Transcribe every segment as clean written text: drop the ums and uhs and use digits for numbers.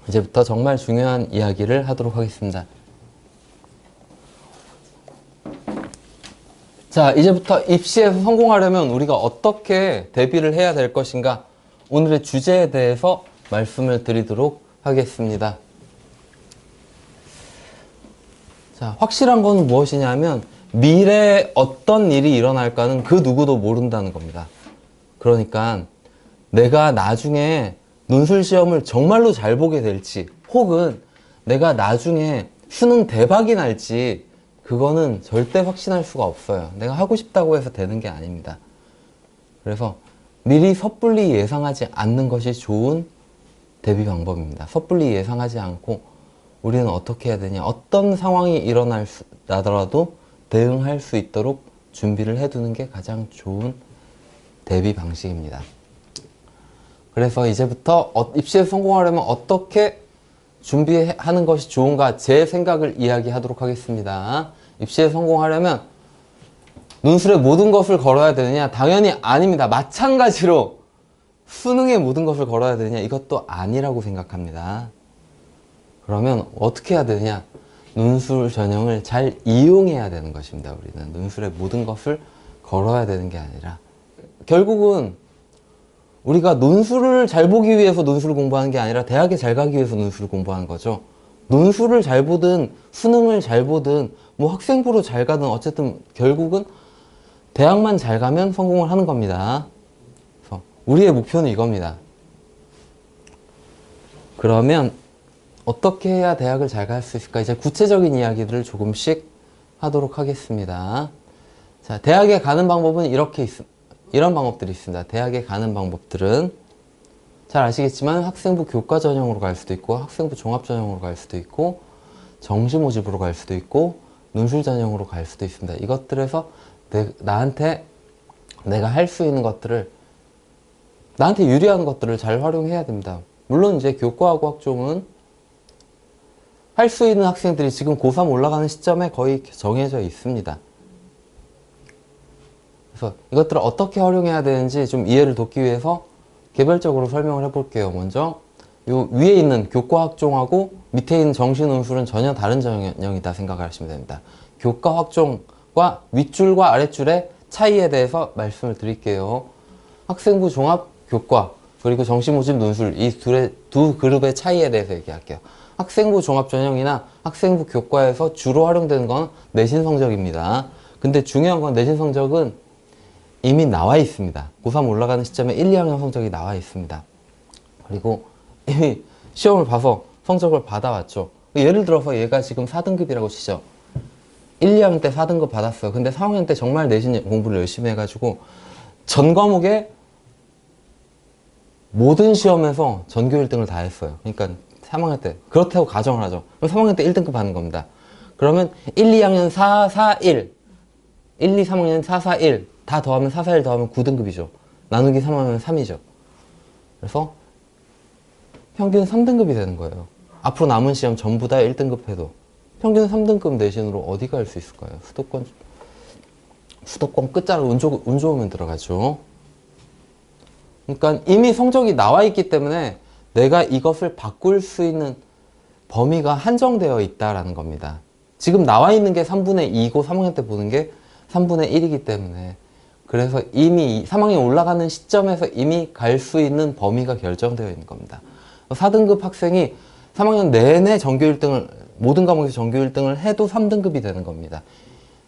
이제부터 정말 중요한 이야기를 하도록 하겠습니다. 자, 이제부터 입시에서 성공하려면 우리가 어떻게 대비를 해야 될 것인가, 오늘의 주제에 대해서 말씀을 드리도록 하겠습니다. 자, 확실한 건 무엇이냐면 미래에 어떤 일이 일어날까는 그 누구도 모른다는 겁니다. 그러니까 내가 나중에 논술 시험을 정말로 잘 보게 될지, 혹은 내가 나중에 수능 대박이 날지, 그거는 절대 확신할 수가 없어요. 내가 하고 싶다고 해서 되는 게 아닙니다. 그래서 미리 섣불리 예상하지 않는 것이 좋은 대비 방법입니다. 섣불리 예상하지 않고 우리는 어떻게 해야 되냐, 어떤 상황이 일어나더라도 대응할 수 있도록 준비를 해두는 게 가장 좋은 대비 방식입니다. 그래서 이제부터 입시에서 성공하려면 어떻게 준비하는 것이 좋은가, 제 생각을 이야기하도록 하겠습니다. 입시에 성공하려면 논술의 모든 것을 걸어야 되느냐? 당연히 아닙니다. 마찬가지로 수능의 모든 것을 걸어야 되느냐? 이것도 아니라고 생각합니다. 그러면 어떻게 해야 되느냐? 논술 전형을 잘 이용해야 되는 것입니다. 우리는 논술의 모든 것을 걸어야 되는 게 아니라, 결국은 우리가 논술을 잘 보기 위해서 논술을 공부하는 게 아니라 대학에 잘 가기 위해서 논술을 공부하는 거죠. 논술을 잘 보든 수능을 잘 보든 뭐 학생부로 잘 가든 어쨌든 결국은 대학만 잘 가면 성공을 하는 겁니다. 그래서 우리의 목표는 이겁니다. 그러면 어떻게 해야 대학을 잘 갈 수 있을까? 이제 구체적인 이야기들을 조금씩 하도록 하겠습니다. 자, 대학에 가는 방법은 이런 방법들이 있습니다. 대학에 가는 방법들은 잘 아시겠지만 학생부 교과 전형으로 갈 수도 있고, 학생부 종합 전형으로 갈 수도 있고, 정시 모집으로 갈 수도 있고, 논술 전형으로 갈 수도 있습니다. 이것들에서 나한테 내가 할 수 있는 것들을, 나한테 유리한 것들을 잘 활용해야 됩니다. 물론 이제 교과하고 학종은 할 수 있는 학생들이 지금 고3 올라가는 시점에 거의 정해져 있습니다. 그래서 이것들을 어떻게 활용해야 되는지 좀 이해를 돕기 위해서 개별적으로 설명을 해볼게요. 먼저 요 위에 있는 교과 학종하고 밑에 있는 정시 논술은 전혀 다른 전형이다 생각하시면 됩니다. 교과 학종과 윗줄과 아랫줄의 차이에 대해서 말씀을 드릴게요. 학생부 종합 교과 그리고 정시 모집 논술, 이 두 그룹의 차이에 대해서 얘기할게요. 학생부 종합 전형이나 학생부 교과에서 주로 활용되는 건 내신 성적입니다. 근데 중요한 건 내신 성적은 이미 나와 있습니다. 고3 올라가는 시점에 1, 2학년 성적이 나와 있습니다. 그리고 이미 시험을 봐서 성적을 받아왔죠. 예를 들어서 얘가 지금 4등급이라고 치죠. 1, 2학년 때 4등급 받았어요. 근데 3학년 때 정말 내신 공부를 열심히 해가지고 전 과목에 모든 시험에서 전교 1등을 다 했어요. 그러니까 3학년 때 그렇다고 가정을 하죠. 그럼 3학년 때 1등급 받는 겁니다. 그러면 1, 2학년 4, 4, 1 1, 2, 3학년 4, 4, 1 다 더하면 4, 4, 1 더하면 9등급이죠. 나누기 3하면 3이죠. 그래서 평균 3등급이 되는 거예요. 앞으로 남은 시험 전부 다 1등급 해도 평균 3등급 내신으로 어디 갈 수 있을까요? 수도권 끝자락 운 좋으면 들어가죠. 그러니까 이미 성적이 나와 있기 때문에 내가 이것을 바꿀 수 있는 범위가 한정되어 있다라는 겁니다. 지금 나와 있는 게 3분의 2고 3학년 때 보는 게 3분의 1이기 때문에, 그래서 이미 3학년 올라가는 시점에서 이미 갈 수 있는 범위가 결정되어 있는 겁니다. 4등급 학생이 3학년 내내 전교 1등을, 모든 과목에서 전교 1등을 해도 3등급이 되는 겁니다.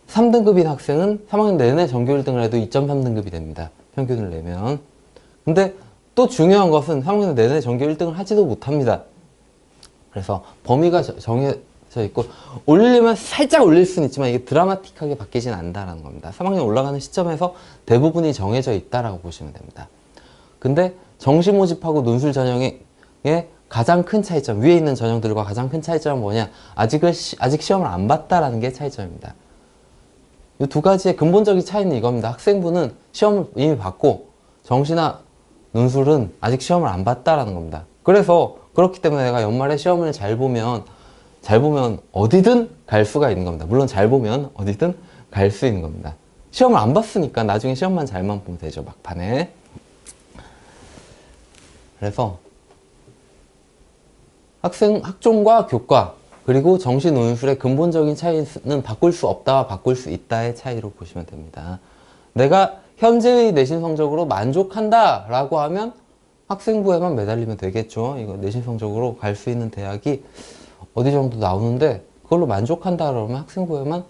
3등급인 학생은 3학년 내내 전교 1등을 해도 2.3등급이 됩니다. 평균을 내면. 근데 또 중요한 것은 3학년 내내 전교 1등을 하지도 못합니다. 그래서 범위가 정해져 있고, 올리면 살짝 올릴 수는 있지만 이게 드라마틱하게 바뀌진 않는다는 겁니다. 3학년 올라가는 시점에서 대부분이 정해져 있다라고 보시면 됩니다. 근데 정시 모집하고 논술 전형의 가장 큰 차이점, 위에 있는 전형들과 가장 큰 차이점은 뭐냐? 아직 시험을 안 봤다라는 게 차이점입니다. 이 두 가지의 근본적인 차이는 이겁니다. 학생부는 시험을 이미 봤고, 정시나 논술은 아직 시험을 안 봤다라는 겁니다. 그래서 그렇기 때문에 내가 연말에 시험을 잘 보면 어디든 갈 수가 있는 겁니다. 물론 잘 보면 어디든 갈 수 있는 겁니다. 시험을 안 봤으니까 나중에 시험만 잘만 보면 되죠, 막판에. 그래서 학종과 교과, 그리고 정시 논술의 근본적인 차이는 바꿀 수 없다와 바꿀 수 있다의 차이로 보시면 됩니다. 내가 현재의 내신 성적으로 만족한다 라고 하면 학생부에만 매달리면 되겠죠. 이거 내신 성적으로 갈 수 있는 대학이 어디 정도 나오는데 그걸로 만족한다 그러면 학생부에만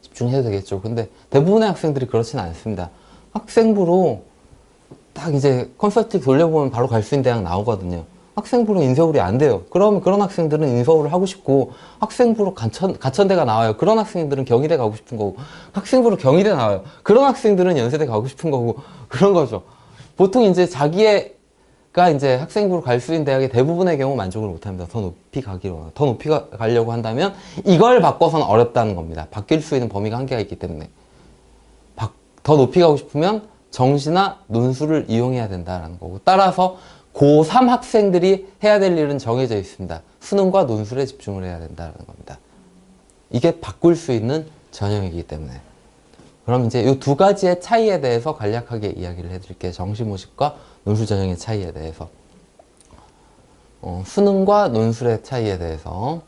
집중해도 되겠죠. 근데 대부분의 학생들이 그렇지는 않습니다. 학생부로 딱 이제 컨설팅 돌려보면 바로 갈 수 있는 대학 나오거든요. 학생부로 인서울이 안 돼요. 그러면 그런 학생들은 인서울을 하고 싶고, 학생부로 가천대가 나와요. 그런 학생들은 경희대 가고 싶은 거고, 학생부로 경희대 나와요. 그런 학생들은 연세대 가고 싶은 거고, 그런 거죠. 보통 이제 자기가 이제 학생부로 갈 수 있는 대학의 대부분의 경우 만족을 못 합니다. 더 높이 가기로 원해요. 더 높이 가려고 한다면 이걸 바꿔서는 어렵다는 겁니다. 바뀔 수 있는 범위가 한계가 있기 때문에. 더 높이 가고 싶으면 정시나 논술을 이용해야 된다는 거고, 따라서 고3 학생들이 해야 될 일은 정해져 있습니다. 수능과 논술에 집중을 해야 된다는 겁니다. 이게 바꿀 수 있는 전형이기 때문에. 그럼 이제 이 두 가지의 차이에 대해서 간략하게 이야기를 해드릴게요. 정시 모집과 논술 전형의 차이에 대해서. 수능과 논술의 차이에 대해서.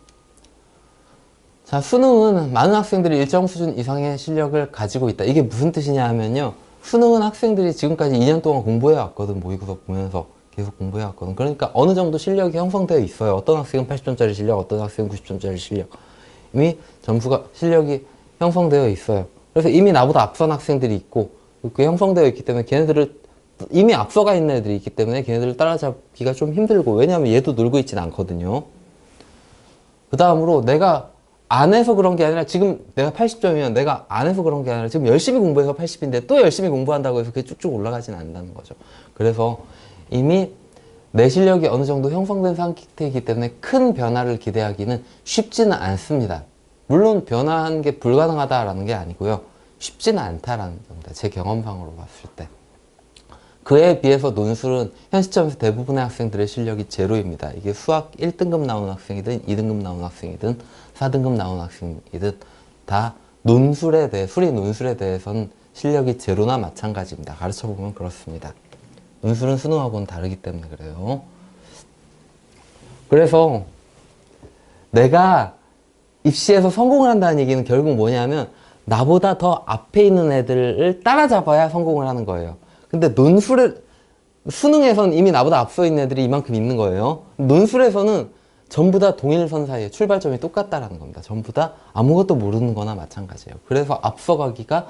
자, 수능은 많은 학생들이 일정 수준 이상의 실력을 가지고 있다. 이게 무슨 뜻이냐 하면요. 수능은 학생들이 지금까지 2년 동안 공부해 왔거든. 모의고사 보면서 계속 공부해 왔거든. 그러니까 어느 정도 실력이 형성되어 있어요. 어떤 학생은 80점짜리 실력, 어떤 학생은 90점짜리 실력. 이미 점수가, 실력이 형성되어 있어요. 그래서 이미 나보다 앞선 학생들이 있고, 그 형성되어 있기 때문에 걔네들을, 이미 앞서가 있는 애들이 있기 때문에 걔네들을 따라잡기가 좀 힘들고, 왜냐하면 얘도 놀고 있진 않거든요. 그 다음으로 내가 안 해서 그런 게 아니라, 지금 내가 80점이면 내가 안 해서 그런 게 아니라 지금 열심히 공부해서 80인데 또 열심히 공부한다고 해서 그게 쭉쭉 올라가진 않는다는 거죠. 그래서 이미 내 실력이 어느 정도 형성된 상태이기 때문에 큰 변화를 기대하기는 쉽지는 않습니다. 물론 변화하는 게 불가능하다라는 게 아니고요. 쉽지는 않다라는 겁니다. 제 경험상으로 봤을 때. 그에 비해서 논술은 현 시점에서 대부분의 학생들의 실력이 제로입니다. 이게 수학 1등급 나온 학생이든 2등급 나온 학생이든 4등급 나온 학생이든 다 논술에 대해, 수리 논술에 대해서는 실력이 제로나 마찬가지입니다. 가르쳐보면 그렇습니다. 논술은 수능하고는 다르기 때문에 그래요. 그래서 내가 입시에서 성공을 한다는 얘기는 결국 뭐냐면 나보다 더 앞에 있는 애들을 따라잡아야 성공을 하는 거예요. 근데 수능에서는 이미 나보다 앞서 있는 애들이 이만큼 있는 거예요. 논술에서는 전부 다 동일선 사이에 출발점이 똑같다라는 겁니다. 전부 다 아무것도 모르는 거나 마찬가지예요. 그래서 앞서가기가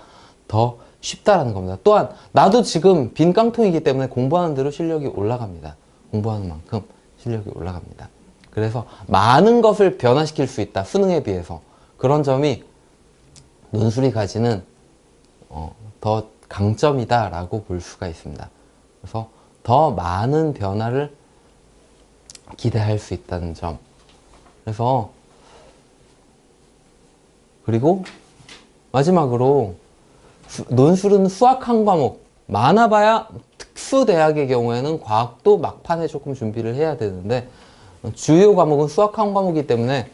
더 쉽다라는 겁니다. 또한 나도 지금 빈 깡통이기 때문에 공부하는 대로 실력이 올라갑니다. 공부하는 만큼 실력이 올라갑니다. 그래서 많은 것을 변화시킬 수 있다. 수능에 비해서. 그런 점이 논술이 가지는 더 강점이다 라고 볼 수가 있습니다. 그래서 더 많은 변화를 기대할 수 있다는 점. 그리고 마지막으로 논술은 수학 한 과목, 많아봐야 특수대학의 경우에는 과학도 막판에 조금 준비를 해야 되는데 주요 과목은 수학 한 과목이기 때문에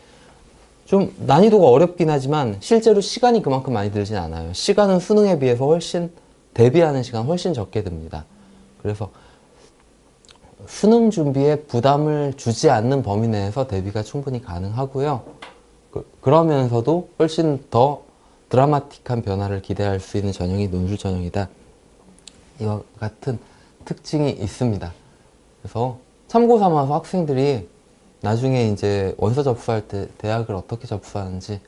좀 난이도가 어렵긴 하지만 실제로 시간이 그만큼 많이 들진 않아요. 시간은 수능에 비해서 대비하는 시간 훨씬 적게 듭니다. 그래서 수능 준비에 부담을 주지 않는 범위 내에서 대비가 충분히 가능하고요. 그러면서도 훨씬 더 드라마틱한 변화를 기대할 수 있는 전형이 논술 전형이다. 이와 같은 특징이 있습니다. 그래서 참고 삼아서 학생들이 나중에 이제 원서 접수할 때 대학을 어떻게 접수하는지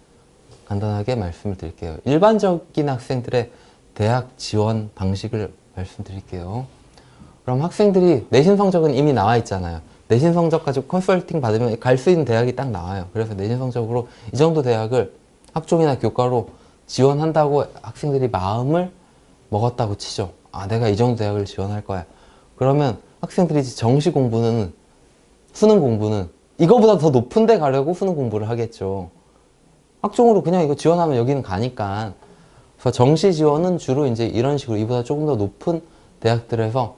간단하게 말씀을 드릴게요. 일반적인 학생들의 대학 지원 방식을 말씀드릴게요. 그럼 학생들이 내신 성적은 이미 나와 있잖아요. 내신 성적 가지고 컨설팅 받으면 갈 수 있는 대학이 딱 나와요. 그래서 내신 성적으로 이 정도 대학을 학종이나 교과로 지원한다고 학생들이 마음을 먹었다고 치죠. 아, 내가 이 정도 대학을 지원할 거야. 그러면 학생들이 정시 공부는, 수능 공부는 이거보다 더 높은 데 가려고 수능 공부를 하겠죠. 학종으로 그냥 이거 지원하면 여기는 가니까. 그래서 정시 지원은 주로 이제 이런 식으로 이보다 조금 더 높은 대학들에서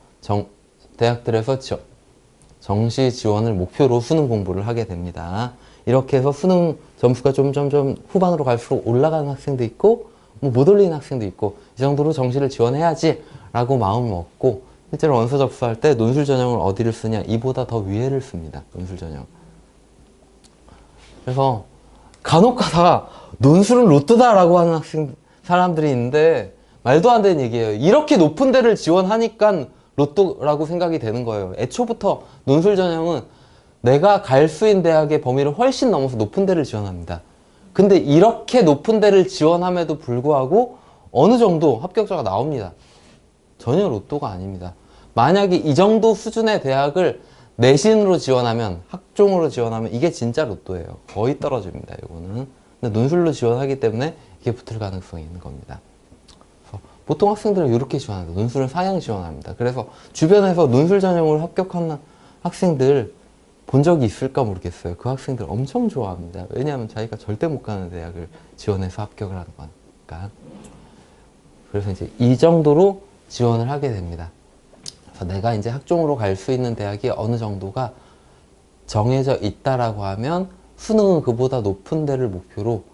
정시 지원을 목표로 수능 공부를 하게 됩니다. 이렇게 해서 수능 점수가 점점 후반으로 갈수록 올라가는 학생도 있고 못 올리는 학생도 있고 이 정도로 정시를 지원해야지 라고 마음을 먹고 실제로 원서 접수할 때 논술 전형을 어디를 쓰냐? 이보다 더 위에를 씁니다. 논술 전형. 그래서 간혹 가다가 논술은 로또다라고 하는 사람들이 있는데 말도 안 되는 얘기예요. 이렇게 높은 데를 지원하니까 로또라고 생각이 되는 거예요. 애초부터 논술 전형은 내가 갈 수 있는 대학의 범위를 훨씬 넘어서 높은 데를 지원합니다. 근데 이렇게 높은 데를 지원함에도 불구하고 어느 정도 합격자가 나옵니다. 전혀 로또가 아닙니다. 만약에 이 정도 수준의 대학을 내신으로 지원하면, 학종으로 지원하면 이게 진짜 로또예요. 거의 떨어집니다, 이거는. 근데 논술로 지원하기 때문에 이게 붙을 가능성이 있는 겁니다. 보통 학생들은 이렇게 지원합니다. 논술을 상향 지원합니다. 그래서 주변에서 논술 전형으로 합격하는 학생들 본 적이 있을까 모르겠어요. 그 학생들 엄청 좋아합니다. 왜냐하면 자기가 절대 못 가는 대학을 지원해서 합격을 하는 거니까. 그래서 이제 이 정도로 지원을 하게 됩니다. 그래서 내가 이제 학종으로 갈 수 있는 대학이 어느 정도가 정해져 있다라고 하면 수능은 그보다 높은 데를 목표로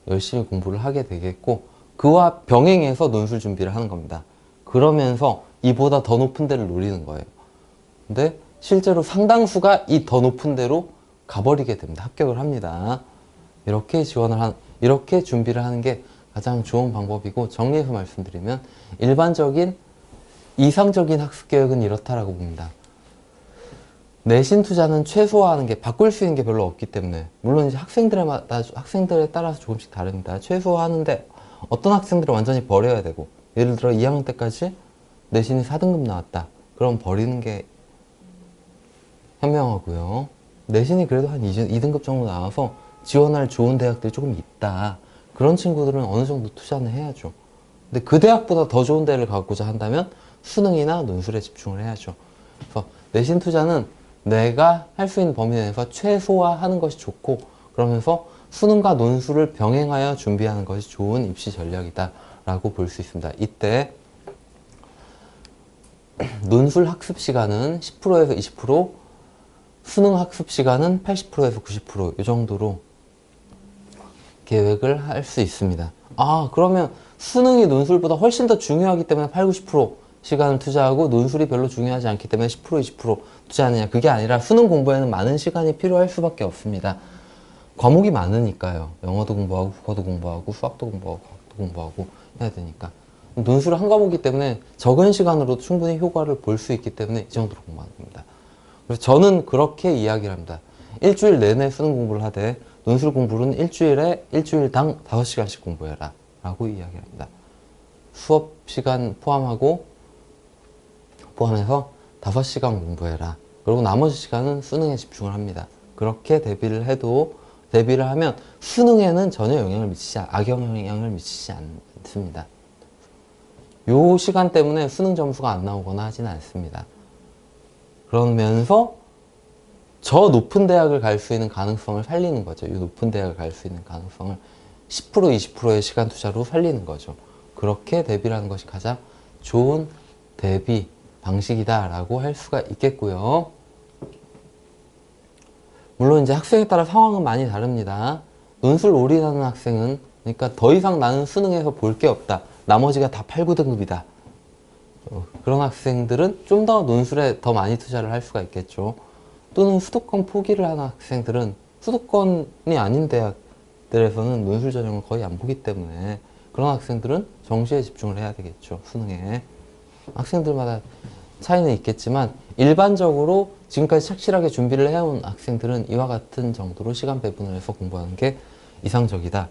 열심히 공부를 하게 되겠고, 그와 병행해서 논술 준비를 하는 겁니다. 그러면서 이보다 더 높은 데를 노리는 거예요. 근데 실제로 상당수가 이 더 높은 데로 가버리게 됩니다. 합격을 합니다. 이렇게 이렇게 준비를 하는 게 가장 좋은 방법이고, 정리해서 말씀드리면 일반적인 이상적인 학습 계획은 이렇다라고 봅니다. 내신 투자는 최소화하는 게, 바꿀 수 있는 게 별로 없기 때문에, 물론 이제 학생들에 따라서 조금씩 다릅니다. 최소화하는데 어떤 학생들은 완전히 버려야 되고, 예를 들어 2학년 때까지 내신이 4등급 나왔다. 그럼 버리는 게 현명하고요. 내신이 그래도 한 2등급 정도 나와서 지원할 좋은 대학들이 조금 있다. 그런 친구들은 어느 정도 투자는 해야죠. 근데 그 대학보다 더 좋은 데를 가고자 한다면 수능이나 논술에 집중을 해야죠. 그래서 내신 투자는 내가 할 수 있는 범위 내에서 최소화하는 것이 좋고, 그러면서 수능과 논술을 병행하여 준비하는 것이 좋은 입시 전략이다 라고 볼 수 있습니다. 이때 논술 학습 시간은 10%에서 20%, 수능 학습 시간은 80%에서 90%이 정도로 계획을 할 수 있습니다. 아, 그러면 수능이 논술보다 훨씬 더 중요하기 때문에 8, 90% 시간을 투자하고 논술이 별로 중요하지 않기 때문에 10%, 20% 투자하느냐? 그게 아니라 수능 공부에는 많은 시간이 필요할 수밖에 없습니다. 과목이 많으니까요. 영어도 공부하고, 국어도 공부하고, 수학도 공부하고, 과학도 공부하고 해야 되니까. 논술 한 과목이기 때문에 적은 시간으로도 충분히 효과를 볼 수 있기 때문에 이 정도로 공부하는 겁니다. 그래서 저는 그렇게 이야기를 합니다. 일주일 내내 수능 공부를 하되 논술 공부는 일주일당 5시간씩 공부해라 라고 이야기합니다. 수업 시간 포함해서 5시간 공부해라. 그리고 나머지 시간은 수능에 집중을 합니다. 그렇게 대비를 하면 수능에는 전혀 악영향을 미치지 않습니다. 요 시간 때문에 수능 점수가 안 나오거나 하지는 않습니다. 그러면서 저 높은 대학을 갈 수 있는 가능성을 살리는 거죠. 이 높은 대학을 갈 수 있는 가능성을 10%, 20%의 시간 투자로 살리는 거죠. 그렇게 대비를 하는 것이 가장 좋은 대비 방식이다라고 할 수가 있겠고요. 물론 이제 학생에 따라 상황은 많이 다릅니다. 논술 올인하는 학생은, 그러니까 더 이상 나는 수능에서 볼 게 없다. 나머지가 다 8, 9등급이다. 그런 학생들은 좀 더 논술에 더 많이 투자를 할 수가 있겠죠. 또는 수도권 포기를 하는 학생들은 수도권이 아닌 대학들에서는 논술 전형을 거의 안 보기 때문에 그런 학생들은 정시에 집중을 해야 되겠죠. 수능에. 학생들마다 차이는 있겠지만 일반적으로 지금까지 착실하게 준비를 해온 학생들은 이와 같은 정도로 시간 배분을 해서 공부하는 게 이상적이다.